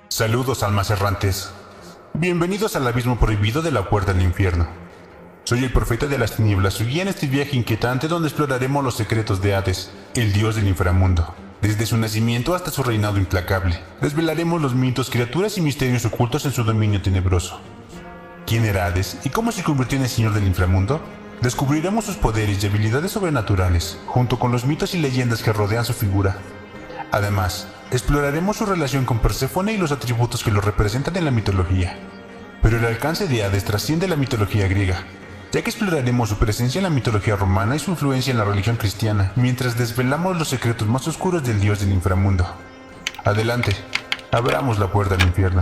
Saludos, almas errantes. Bienvenidos al abismo prohibido de la puerta del infierno. Soy el profeta de las tinieblas, su guía en este viaje inquietante donde exploraremos los secretos de Hades, el dios del inframundo. Desde su nacimiento hasta su reinado implacable, desvelaremos los mitos, criaturas y misterios ocultos en su dominio tenebroso. ¿Quién era Hades y cómo se convirtió en el señor del inframundo? Descubriremos sus poderes y habilidades sobrenaturales, junto con los mitos y leyendas que rodean su figura. Además, exploraremos su relación con Perséfone y los atributos que lo representan en la mitología. Pero el alcance de Hades trasciende la mitología griega, ya que exploraremos su presencia en la mitología romana y su influencia en la religión cristiana, mientras desvelamos los secretos más oscuros del dios del inframundo. Adelante, abramos la puerta al infierno.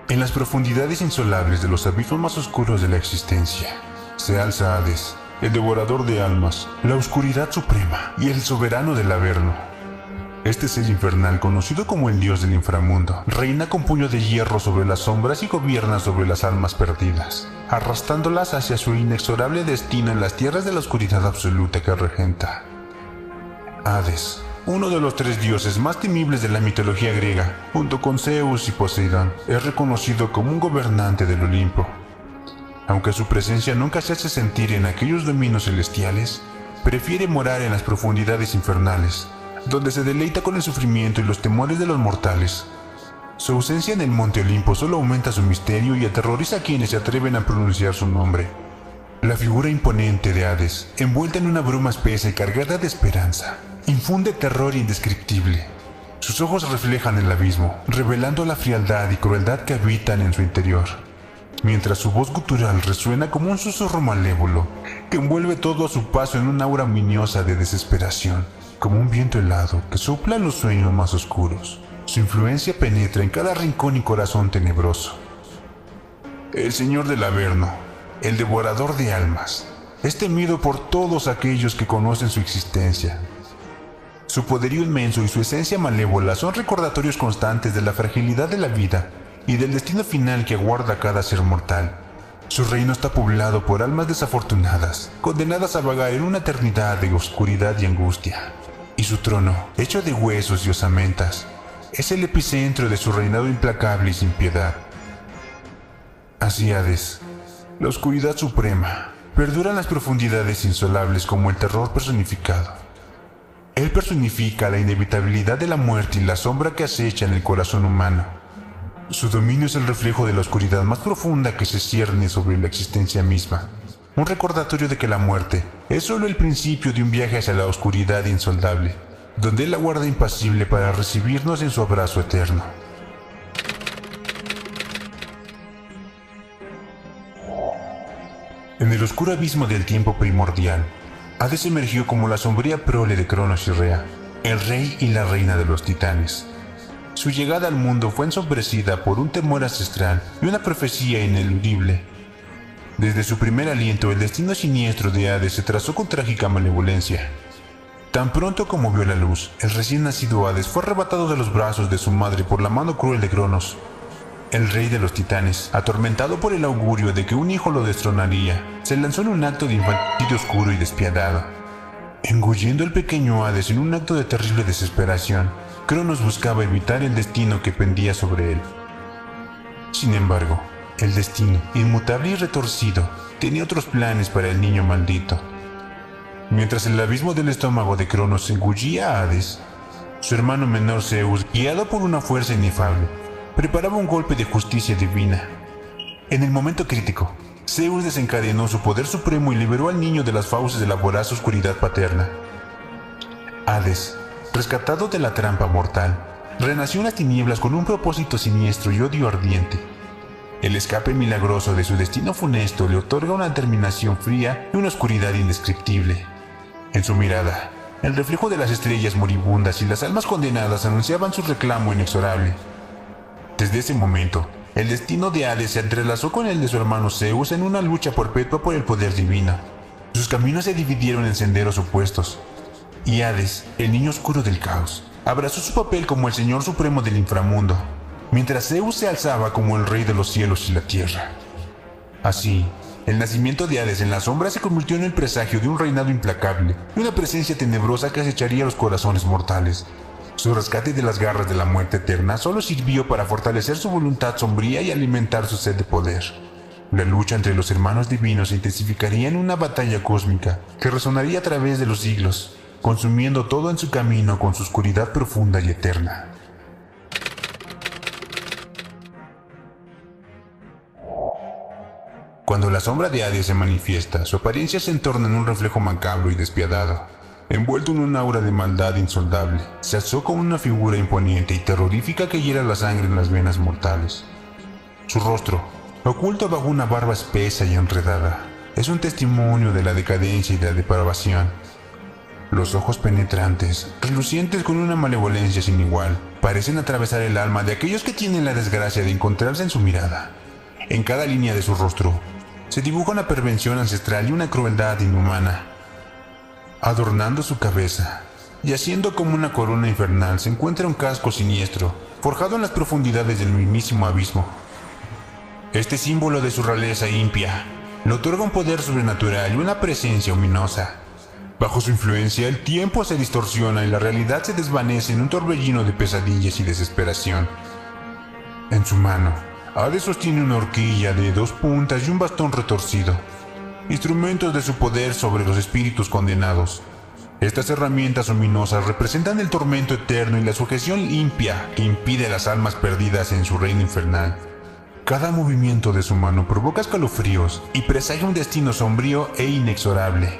En las profundidades insolables de los abismos más oscuros de la existencia, se alza Hades, el devorador de almas, la oscuridad suprema y el soberano del Averno. Este ser infernal, conocido como el dios del inframundo, reina con puño de hierro sobre las sombras y gobierna sobre las almas perdidas, arrastrándolas hacia su inexorable destino en las tierras de la oscuridad absoluta que regenta. Hades, uno de los tres dioses más temibles de la mitología griega, junto con Zeus y Poseidón, es reconocido como un gobernante del Olimpo. Aunque su presencia nunca se hace sentir en aquellos dominios celestiales, prefiere morar en las profundidades infernales, donde se deleita con el sufrimiento y los temores de los mortales. Su ausencia en el monte Olimpo solo aumenta su misterio y aterroriza a quienes se atreven a pronunciar su nombre. La figura imponente de Hades, envuelta en una bruma espesa y cargada de esperanza, infunde terror indescriptible. Sus ojos reflejan el abismo, revelando la frialdad y crueldad que habitan en su interior, mientras su voz gutural resuena como un susurro malévolo que envuelve todo a su paso en una aura ominiosa de desesperación, como un viento helado que sopla en los sueños más oscuros. Su influencia penetra en cada rincón y corazón tenebroso. El señor del Averno, el devorador de almas, es temido por todos aquellos que conocen su existencia. Su poderío inmenso y su esencia malévola son recordatorios constantes de la fragilidad de la vida y del destino final que aguarda a cada ser mortal. Su reino está poblado por almas desafortunadas, condenadas a vagar en una eternidad de oscuridad y angustia. Y su trono, hecho de huesos y osamentas, es el epicentro de su reinado implacable y sin piedad. Así Hades, la oscuridad suprema, perdura en las profundidades insolables como el terror personificado. Él personifica la inevitabilidad de la muerte y la sombra que acecha en el corazón humano. Su dominio es el reflejo de la oscuridad más profunda que se cierne sobre la existencia misma. Un recordatorio de que la muerte es solo el principio de un viaje hacia la oscuridad insondable, donde Él aguarda impasible para recibirnos en su abrazo eterno. En el oscuro abismo del tiempo primordial, Hades emergió como la sombría prole de Cronos y Rea, el rey y la reina de los titanes. Su llegada al mundo fue ensombrecida por un temor ancestral y una profecía ineludible. Desde su primer aliento, el destino siniestro de Hades se trazó con trágica malevolencia. Tan pronto como vio la luz, el recién nacido Hades fue arrebatado de los brazos de su madre por la mano cruel de Cronos. El rey de los titanes, atormentado por el augurio de que un hijo lo destronaría, se lanzó en un acto de infanticidio oscuro y despiadado. Engullendo al pequeño Hades en un acto de terrible desesperación, Cronos buscaba evitar el destino que pendía sobre él. Sin embargo, el destino, inmutable y retorcido, tenía otros planes para el niño maldito. Mientras el abismo del estómago de Cronos engullía a Hades, su hermano menor Zeus, guiado por una fuerza inefable, preparaba un golpe de justicia divina. En el momento crítico, Zeus desencadenó su poder supremo y liberó al niño de las fauces de la voraz oscuridad paterna. Hades, rescatado de la trampa mortal, renació en las tinieblas con un propósito siniestro y odio ardiente. El escape milagroso de su destino funesto le otorga una determinación fría y una oscuridad indescriptible. En su mirada, el reflejo de las estrellas moribundas y las almas condenadas anunciaban su reclamo inexorable. Desde ese momento, el destino de Hades se entrelazó con el de su hermano Zeus en una lucha perpetua por el poder divino. Sus caminos se dividieron en senderos opuestos, y Hades, el niño oscuro del caos, abrazó su papel como el Señor Supremo del inframundo, mientras Zeus se alzaba como el Rey de los cielos y la tierra. Así, el nacimiento de Hades en la sombra se convirtió en el presagio de un reinado implacable y una presencia tenebrosa que acecharía los corazones mortales. Su rescate de las garras de la muerte eterna solo sirvió para fortalecer su voluntad sombría y alimentar su sed de poder. La lucha entre los hermanos divinos se intensificaría en una batalla cósmica que resonaría a través de los siglos, consumiendo todo en su camino con su oscuridad profunda y eterna. Cuando la sombra de Hades se manifiesta, su apariencia se entorna en un reflejo macabro y despiadado. Envuelto en un aura de maldad insondable, se alzó como una figura imponente y terrorífica que hiera la sangre en las venas mortales. Su rostro, oculto bajo una barba espesa y enredada, es un testimonio de la decadencia y de la depravación. Los ojos penetrantes, relucientes con una malevolencia sin igual, parecen atravesar el alma de aquellos que tienen la desgracia de encontrarse en su mirada. En cada línea de su rostro, se dibuja una perversión ancestral y una crueldad inhumana. Adornando su cabeza, yaciendo como una corona infernal, se encuentra un casco siniestro, forjado en las profundidades del mismísimo abismo. Este símbolo de su realeza impia le otorga un poder sobrenatural y una presencia ominosa. Bajo su influencia, el tiempo se distorsiona y la realidad se desvanece en un torbellino de pesadillas y desesperación. En su mano, Hades sostiene una horquilla de 2 puntas y un bastón retorcido, instrumentos de su poder sobre los espíritus condenados. Estas herramientas ominosas representan el tormento eterno y la sujeción impia que impide a las almas perdidas en su reino infernal. Cada movimiento de su mano provoca escalofríos y presagia un destino sombrío e inexorable.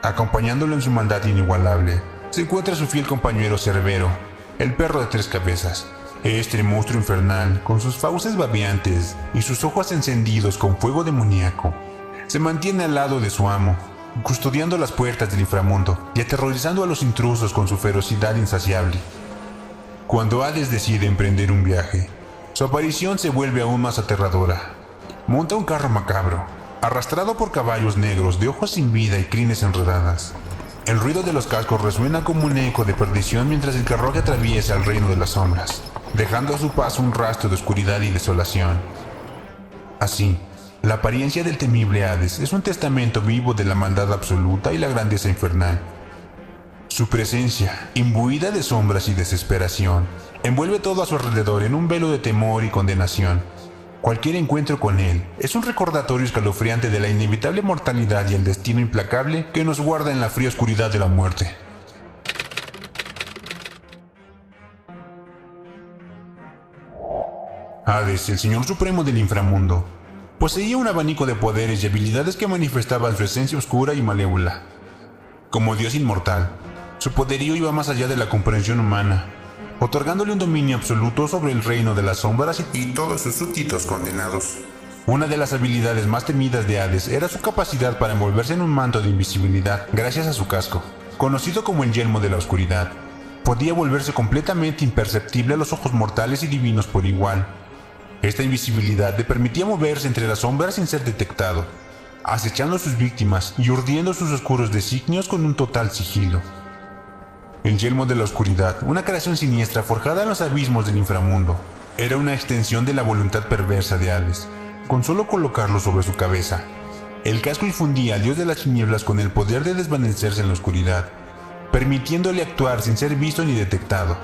Acompañándolo en su maldad inigualable, se encuentra su fiel compañero Cerbero, el perro de 3 cabezas. Este monstruo infernal, con sus fauces babeantes y sus ojos encendidos con fuego demoníaco, se mantiene al lado de su amo, custodiando las puertas del inframundo y aterrorizando a los intrusos con su ferocidad insaciable. Cuando Hades decide emprender un viaje, su aparición se vuelve aún más aterradora. Monta un carro macabro, arrastrado por caballos negros de ojos sin vida y crines enredadas. El ruido de los cascos resuena como un eco de perdición mientras el carruaje atraviesa el reino de las sombras, dejando a su paso un rastro de oscuridad y desolación. Así, la apariencia del temible Hades es un testamento vivo de la maldad absoluta y la grandeza infernal. Su presencia, imbuida de sombras y desesperación, envuelve todo a su alrededor en un velo de temor y condenación. Cualquier encuentro con él es un recordatorio escalofriante de la inevitable mortalidad y el destino implacable que nos guarda en la fría oscuridad de la muerte. Hades, el Señor Supremo del inframundo, poseía un abanico de poderes y habilidades que manifestaban su esencia oscura y malévola. Como Dios inmortal, su poderío iba más allá de la comprensión humana, otorgándole un dominio absoluto sobre el reino de las sombras y todos sus súbditos condenados. Una de las habilidades más temidas de Hades era su capacidad para envolverse en un manto de invisibilidad gracias a su casco, conocido como el yelmo de la oscuridad. Podía volverse completamente imperceptible a los ojos mortales y divinos por igual. Esta invisibilidad le permitía moverse entre las sombras sin ser detectado, acechando a sus víctimas y urdiendo sus oscuros designios con un total sigilo. El yelmo de la oscuridad, una creación siniestra forjada en los abismos del inframundo, era una extensión de la voluntad perversa de Hades. Con solo colocarlo sobre su cabeza, el casco infundía al dios de las tinieblas con el poder de desvanecerse en la oscuridad, permitiéndole actuar sin ser visto ni detectado.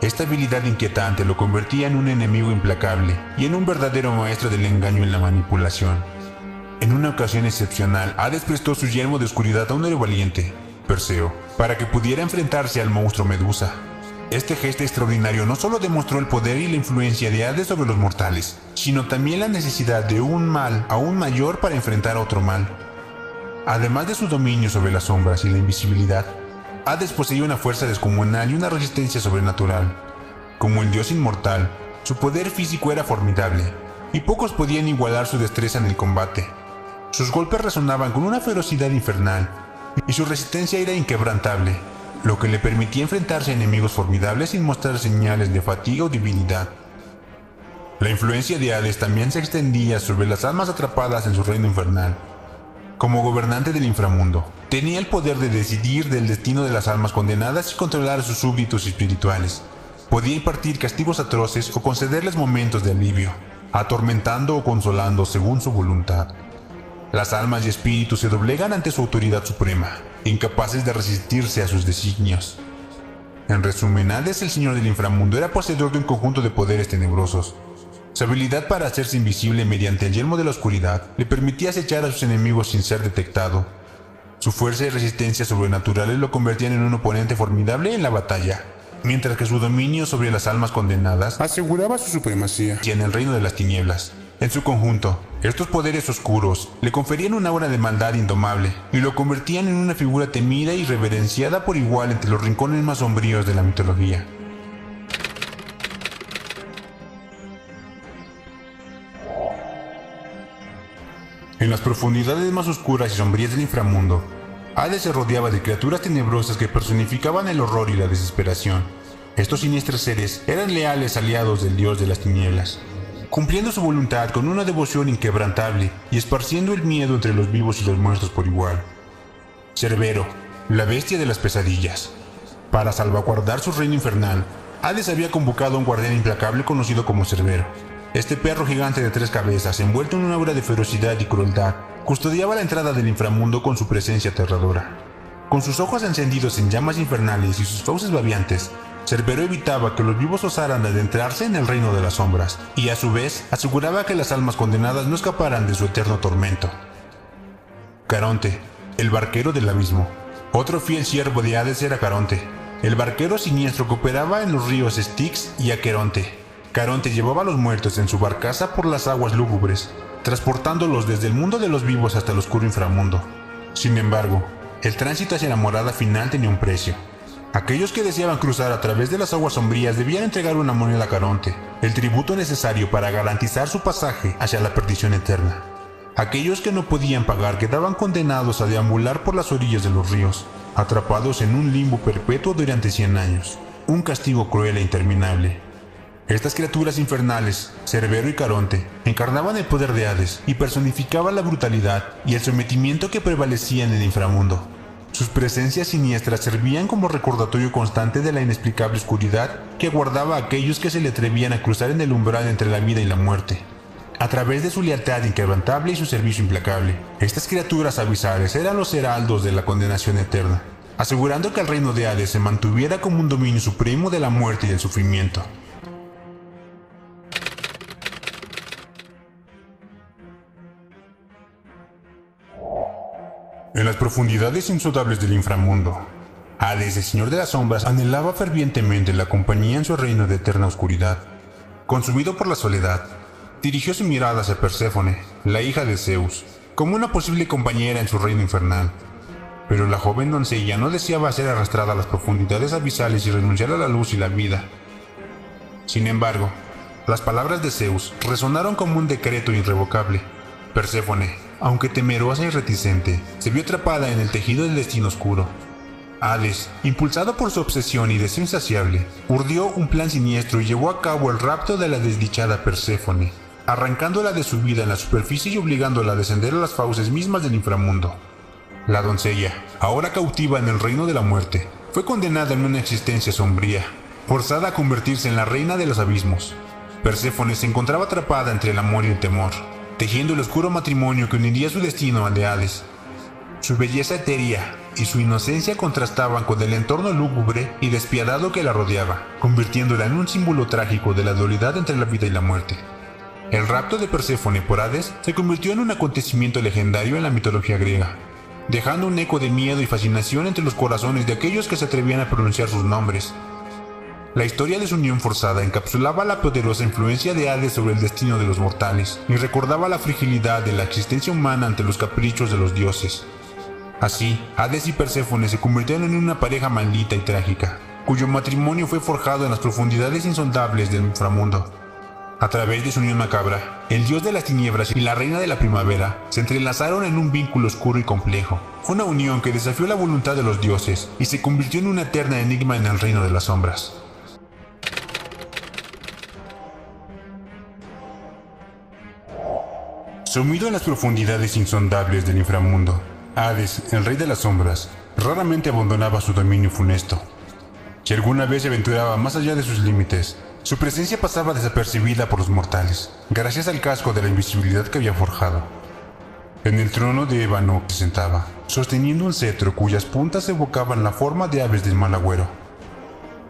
Esta habilidad inquietante lo convertía en un enemigo implacable y en un verdadero maestro del engaño y la manipulación. En una ocasión excepcional, Hades prestó su yelmo de oscuridad a un héroe valiente, Perseo, para que pudiera enfrentarse al monstruo Medusa. Este gesto extraordinario no solo demostró el poder y la influencia de Hades sobre los mortales, sino también la necesidad de un mal aún mayor para enfrentar a otro mal. Además de su dominio sobre las sombras y la invisibilidad, Hades poseía una fuerza descomunal y una resistencia sobrenatural. Como el dios inmortal, su poder físico era formidable, y pocos podían igualar su destreza en el combate. Sus golpes resonaban con una ferocidad infernal, y su resistencia era inquebrantable, lo que le permitía enfrentarse a enemigos formidables sin mostrar señales de fatiga o debilidad. La influencia de Hades también se extendía sobre las almas atrapadas en su reino infernal. Como gobernante del inframundo, tenía el poder de decidir del destino de las almas condenadas y controlar a sus súbditos espirituales. Podía impartir castigos atroces o concederles momentos de alivio, atormentando o consolando según su voluntad. Las almas y espíritus se doblegan ante su autoridad suprema, incapaces de resistirse a sus designios. En resumen, Hades, el señor del inframundo, era poseedor de un conjunto de poderes tenebrosos. Su habilidad para hacerse invisible mediante el yelmo de la oscuridad le permitía acechar a sus enemigos sin ser detectado. Su fuerza y resistencia sobrenaturales lo convertían en un oponente formidable en la batalla, mientras que su dominio sobre las almas condenadas aseguraba su supremacía en el reino de las tinieblas. En su conjunto, estos poderes oscuros le conferían una aura de maldad indomable y lo convertían en una figura temida y reverenciada por igual entre los rincones más sombríos de la mitología. En las profundidades más oscuras y sombrías del inframundo, Hades se rodeaba de criaturas tenebrosas que personificaban el horror y la desesperación. Estos siniestros seres eran leales aliados del dios de las tinieblas, cumpliendo su voluntad con una devoción inquebrantable y esparciendo el miedo entre los vivos y los muertos por igual. Cerbero, la bestia de las pesadillas. Para salvaguardar su reino infernal, Hades había convocado a un guardián implacable conocido como Cerbero. Este perro gigante de 3 cabezas, envuelto en una aura de ferocidad y crueldad, custodiaba la entrada del inframundo con su presencia aterradora. Con sus ojos encendidos en llamas infernales y sus fauces babeantes, Cerbero evitaba que los vivos osaran adentrarse en el reino de las sombras, y a su vez aseguraba que las almas condenadas no escaparan de su eterno tormento. Caronte, el barquero del abismo. Otro fiel siervo de Hades era Caronte, el barquero siniestro que operaba en los ríos Styx y Aqueronte. Caronte llevaba a los muertos en su barcaza por las aguas lúgubres, transportándolos desde el mundo de los vivos hasta el oscuro inframundo. Sin embargo, el tránsito hacia la morada final tenía un precio. Aquellos que deseaban cruzar a través de las aguas sombrías debían entregar una moneda a Caronte, el tributo necesario para garantizar su pasaje hacia la perdición eterna. Aquellos que no podían pagar quedaban condenados a deambular por las orillas de los ríos, atrapados en un limbo perpetuo durante 100 años, un castigo cruel e interminable. Estas criaturas infernales, Cerbero y Caronte, encarnaban el poder de Hades y personificaban la brutalidad y el sometimiento que prevalecía en el inframundo. Sus presencias siniestras servían como recordatorio constante de la inexplicable oscuridad que aguardaba a aquellos que se le atrevían a cruzar en el umbral entre la vida y la muerte. A través de su lealtad inquebrantable y su servicio implacable, estas criaturas abisales eran los heraldos de la condenación eterna, asegurando que el reino de Hades se mantuviera como un dominio supremo de la muerte y el sufrimiento. En las profundidades insondables del inframundo, Hades, el señor de las sombras, anhelaba fervientemente la compañía en su reino de eterna oscuridad. Consumido por la soledad, dirigió su mirada hacia Perséfone, la hija de Zeus, como una posible compañera en su reino infernal. Pero la joven doncella no deseaba ser arrastrada a las profundidades abisales y renunciar a la luz y la vida. Sin embargo, las palabras de Zeus resonaron como un decreto irrevocable. Perséfone, aunque temerosa y reticente, se vio atrapada en el tejido del destino oscuro. Hades, impulsado por su obsesión y deseo insaciable, urdió un plan siniestro y llevó a cabo el rapto de la desdichada Perséfone, arrancándola de su vida en la superficie y obligándola a descender a las fauces mismas del inframundo. La doncella, ahora cautiva en el reino de la muerte, fue condenada en una existencia sombría, forzada a convertirse en la reina de los abismos. Perséfone se encontraba atrapada entre el amor y el temor, tejiendo el oscuro matrimonio que uniría su destino al de Hades. Su belleza etérea y su inocencia contrastaban con el entorno lúgubre y despiadado que la rodeaba, convirtiéndola en un símbolo trágico de la dualidad entre la vida y la muerte. El rapto de Perséfone por Hades se convirtió en un acontecimiento legendario en la mitología griega, dejando un eco de miedo y fascinación entre los corazones de aquellos que se atrevían a pronunciar sus nombres. La historia de su unión forzada encapsulaba la poderosa influencia de Hades sobre el destino de los mortales y recordaba la fragilidad de la existencia humana ante los caprichos de los dioses. Así, Hades y Perséfone se convirtieron en una pareja maldita y trágica, cuyo matrimonio fue forjado en las profundidades insondables del inframundo. A través de su unión macabra, el dios de las tinieblas y la reina de la primavera se entrelazaron en un vínculo oscuro y complejo. Fue una unión que desafió la voluntad de los dioses y se convirtió en un eterno enigma en el reino de las sombras. Sumido en las profundidades insondables del inframundo, Hades, el rey de las sombras, raramente abandonaba su dominio funesto. Si alguna vez se aventuraba más allá de sus límites, su presencia pasaba desapercibida por los mortales, gracias al casco de la invisibilidad que había forjado. En el trono de ébano se sentaba, sosteniendo un cetro cuyas puntas evocaban la forma de aves del mal agüero.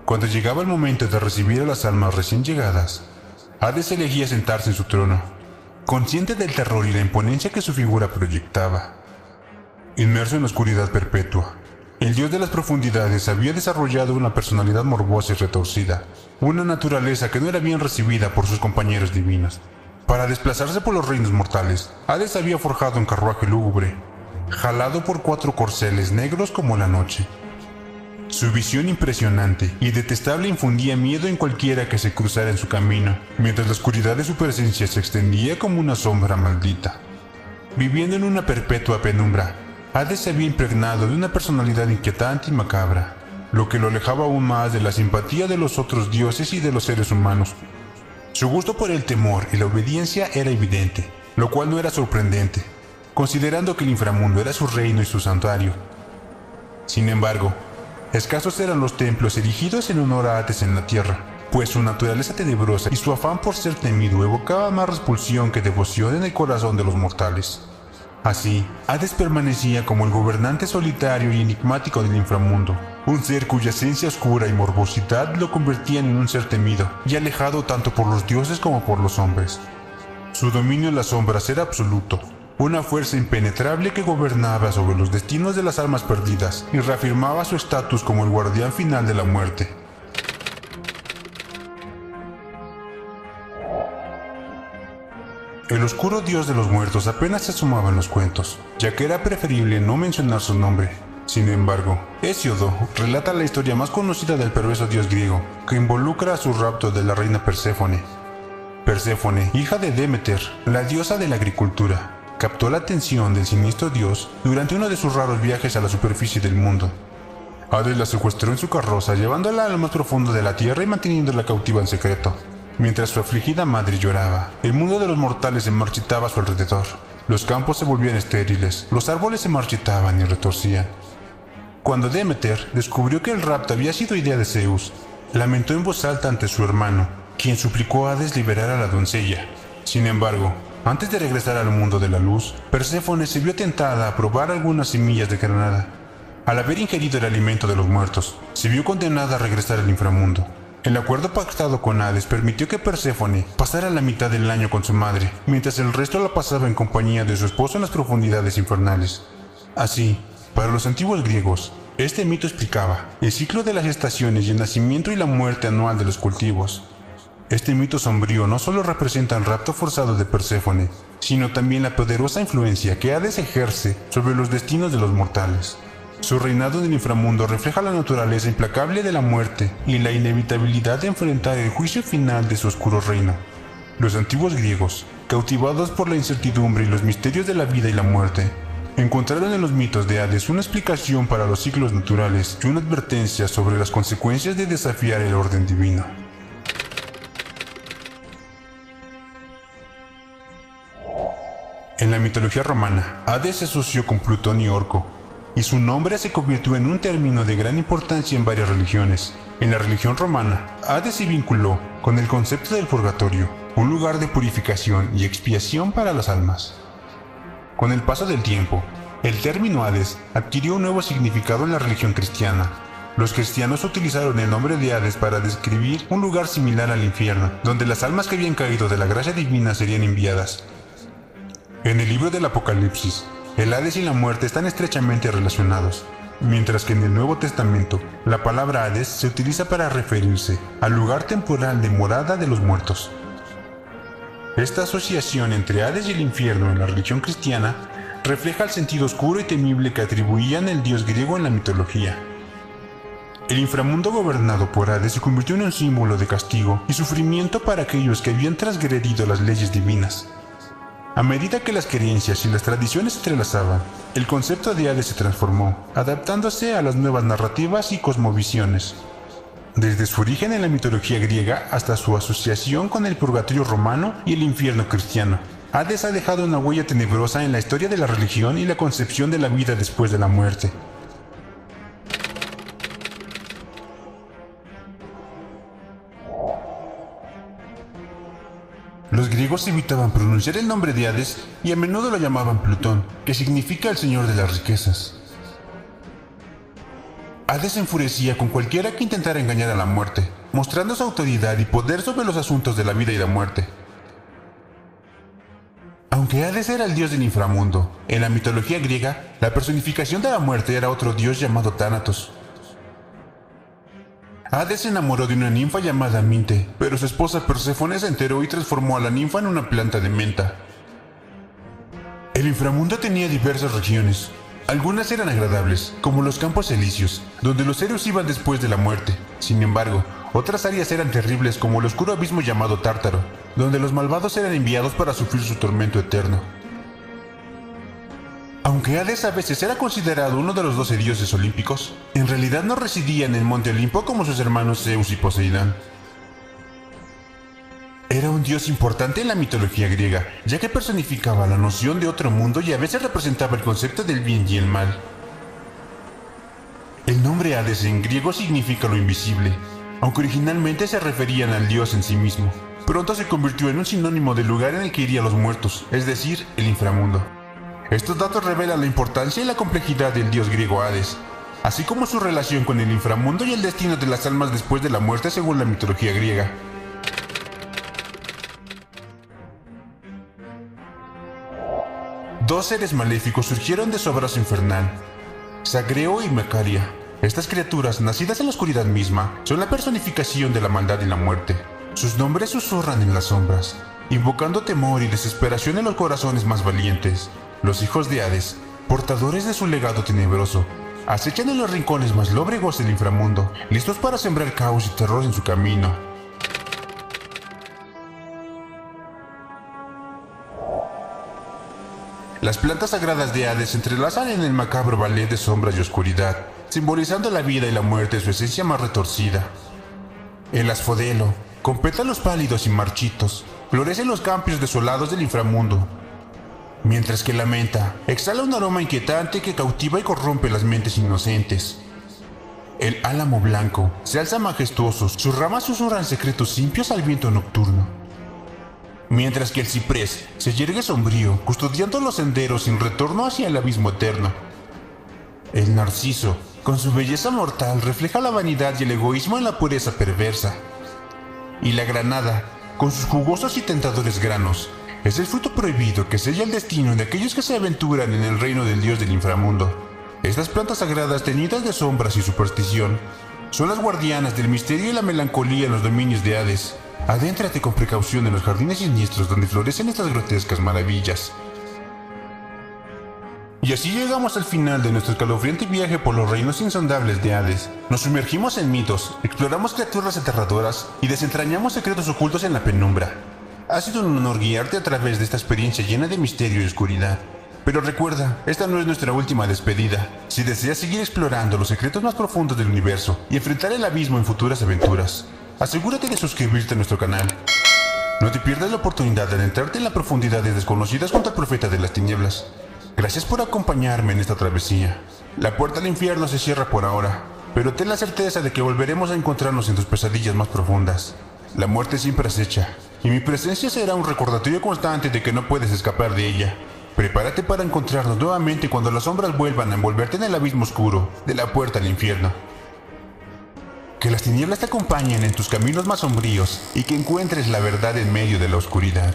Cuando llegaba el momento de recibir a las almas recién llegadas, Hades elegía sentarse en su trono, consciente del terror y la imponencia que su figura proyectaba. Inmerso en la oscuridad perpetua, el dios de las profundidades había desarrollado una personalidad morbosa y retorcida, una naturaleza que no era bien recibida por sus compañeros divinos. Para desplazarse por los reinos mortales, Hades había forjado un carruaje lúgubre, jalado por 4 corceles negros como la noche. Su visión impresionante y detestable infundía miedo en cualquiera que se cruzara en su camino, mientras la oscuridad de su presencia se extendía como una sombra maldita. Viviendo en una perpetua penumbra, Hades se había impregnado de una personalidad inquietante y macabra, lo que lo alejaba aún más de la simpatía de los otros dioses y de los seres humanos. Su gusto por el temor y la obediencia era evidente, lo cual no era sorprendente, considerando que el inframundo era su reino y su santuario. Sin embargo, escasos eran los templos erigidos en honor a Hades en la tierra, pues su naturaleza tenebrosa y su afán por ser temido evocaba más repulsión que devoción en el corazón de los mortales. Así, Hades permanecía como el gobernante solitario y enigmático del inframundo, un ser cuya esencia oscura y morbosidad lo convertían en un ser temido y alejado tanto por los dioses como por los hombres. Su dominio en las sombras era absoluto, una fuerza impenetrable que gobernaba sobre los destinos de las almas perdidas y reafirmaba su estatus como el guardián final de la muerte. El oscuro dios de los muertos apenas se asomaba en los cuentos, ya que era preferible no mencionar su nombre. Sin embargo, Hesíodo relata la historia más conocida del perverso dios griego, que involucra a su rapto de la reina Perséfone. Perséfone, hija de Demeter, la diosa de la agricultura, captó la atención del siniestro dios durante uno de sus raros viajes a la superficie del mundo. Hades la secuestró en su carroza, llevándola a lo más profundo de la tierra y manteniéndola cautiva en secreto. Mientras su afligida madre lloraba, el mundo de los mortales se marchitaba a su alrededor. Los campos se volvían estériles, los árboles se marchitaban y retorcían. Cuando Demeter descubrió que el rapto había sido idea de Zeus, lamentó en voz alta ante su hermano, quien suplicó a Hades liberar a la doncella. Sin embargo, antes de regresar al mundo de la luz, Perséfone se vio tentada a probar algunas semillas de granada. Al haber ingerido el alimento de los muertos, se vio condenada a regresar al inframundo. El acuerdo pactado con Hades permitió que Perséfone pasara la mitad del año con su madre, mientras el resto la pasaba en compañía de su esposo en las profundidades infernales. Así, para los antiguos griegos, este mito explicaba el ciclo de las estaciones y el nacimiento y la muerte anual de los cultivos. Este mito sombrío no solo representa el rapto forzado de Perséfone, sino también la poderosa influencia que Hades ejerce sobre los destinos de los mortales. Su reinado en el inframundo refleja la naturaleza implacable de la muerte y la inevitabilidad de enfrentar el juicio final de su oscuro reino. Los antiguos griegos, cautivados por la incertidumbre y los misterios de la vida y la muerte, encontraron en los mitos de Hades una explicación para los ciclos naturales y una advertencia sobre las consecuencias de desafiar el orden divino. En la mitología romana, Hades se asoció con Plutón y Orco, y su nombre se convirtió en un término de gran importancia en varias religiones. En la religión romana, Hades se vinculó con el concepto del purgatorio, un lugar de purificación y expiación para las almas. Con el paso del tiempo, el término Hades adquirió un nuevo significado en la religión cristiana. Los cristianos utilizaron el nombre de Hades para describir un lugar similar al infierno, donde las almas que habían caído de la gracia divina serían enviadas. En el libro del Apocalipsis, el Hades y la muerte están estrechamente relacionados, mientras que en el Nuevo Testamento, la palabra Hades se utiliza para referirse al lugar temporal de morada de los muertos. Esta asociación entre Hades y el infierno en la religión cristiana refleja el sentido oscuro y temible que atribuían el dios griego en la mitología. El inframundo gobernado por Hades se convirtió en un símbolo de castigo y sufrimiento para aquellos que habían transgredido las leyes divinas. A medida que las creencias y las tradiciones se entrelazaban, el concepto de Hades se transformó, adaptándose a las nuevas narrativas y cosmovisiones. Desde su origen en la mitología griega hasta su asociación con el purgatorio romano y el infierno cristiano, Hades ha dejado una huella tenebrosa en la historia de la religión y la concepción de la vida después de la muerte. Los griegos evitaban pronunciar el nombre de Hades y a menudo lo llamaban Plutón, que significa el señor de las riquezas. Hades se enfurecía con cualquiera que intentara engañar a la muerte, mostrando su autoridad y poder sobre los asuntos de la vida y la muerte. Aunque Hades era el dios del inframundo, en la mitología griega, la personificación de la muerte era otro dios llamado Tánatos. Hades se enamoró de una ninfa llamada Minte, pero su esposa Perséfone se enteró y transformó a la ninfa en una planta de menta. El inframundo tenía diversas regiones. Algunas eran agradables, como los campos elíseos, donde los héroes iban después de la muerte. Sin embargo, otras áreas eran terribles, como el oscuro abismo llamado Tártaro, donde los malvados eran enviados para sufrir su tormento eterno. Aunque Hades a veces era considerado uno de los 12 dioses olímpicos, en realidad no residía en el monte Olimpo como sus hermanos Zeus y Poseidón. Era un dios importante en la mitología griega, ya que personificaba la noción de otro mundo y a veces representaba el concepto del bien y el mal. El nombre Hades en griego significa lo invisible, aunque originalmente se referían al dios en sí mismo. Pronto se convirtió en un sinónimo del lugar en el que irían los muertos, es decir, el inframundo. Estos datos revelan la importancia y la complejidad del dios griego Hades, así como su relación con el inframundo y el destino de las almas después de la muerte según la mitología griega. Dos seres maléficos surgieron de su abrazo infernal, Sagreo y Macaria. Estas criaturas, nacidas en la oscuridad misma, son la personificación de la maldad y la muerte. Sus nombres susurran en las sombras, invocando temor y desesperación en los corazones más valientes. Los hijos de Hades, portadores de su legado tenebroso, acechan en los rincones más lóbregos del inframundo, listos para sembrar caos y terror en su camino. Las plantas sagradas de Hades se entrelazan en el macabro ballet de sombras y oscuridad, simbolizando la vida y la muerte en su esencia más retorcida. El asfodelo, con pétalos pálidos y marchitos, florece en los campos desolados del inframundo, mientras que la menta exhala un aroma inquietante que cautiva y corrompe las mentes inocentes. El álamo blanco se alza majestuoso, sus ramas susurran secretos impios al viento nocturno, mientras que el ciprés se yergue sombrío, custodiando los senderos sin retorno hacia el abismo eterno. El narciso, con su belleza mortal, refleja la vanidad y el egoísmo en la pureza perversa. Y la granada, con sus jugosos y tentadores granos, es el fruto prohibido que sella el destino de aquellos que se aventuran en el reino del dios del inframundo. Estas plantas sagradas teñidas de sombras y superstición son las guardianas del misterio y la melancolía en los dominios de Hades. Adéntrate con precaución en los jardines siniestros donde florecen estas grotescas maravillas. Y así llegamos al final de nuestro escalofriante viaje por los reinos insondables de Hades. Nos sumergimos en mitos, exploramos criaturas aterradoras y desentrañamos secretos ocultos en la penumbra. Ha sido un honor guiarte a través de esta experiencia llena de misterio y oscuridad. Pero recuerda, esta no es nuestra última despedida. Si deseas seguir explorando los secretos más profundos del universo y enfrentar el abismo en futuras aventuras, asegúrate de suscribirte a nuestro canal. No te pierdas la oportunidad de adentrarte en las profundidades desconocidas junto al profeta de las tinieblas. Gracias por acompañarme en esta travesía. La puerta al infierno se cierra por ahora, pero ten la certeza de que volveremos a encontrarnos en tus pesadillas más profundas. La muerte siempre acecha, y mi presencia será un recordatorio constante de que no puedes escapar de ella. Prepárate para encontrarnos nuevamente cuando las sombras vuelvan a envolverte en el abismo oscuro de la puerta al infierno. Que las tinieblas te acompañen en tus caminos más sombríos y que encuentres la verdad en medio de la oscuridad.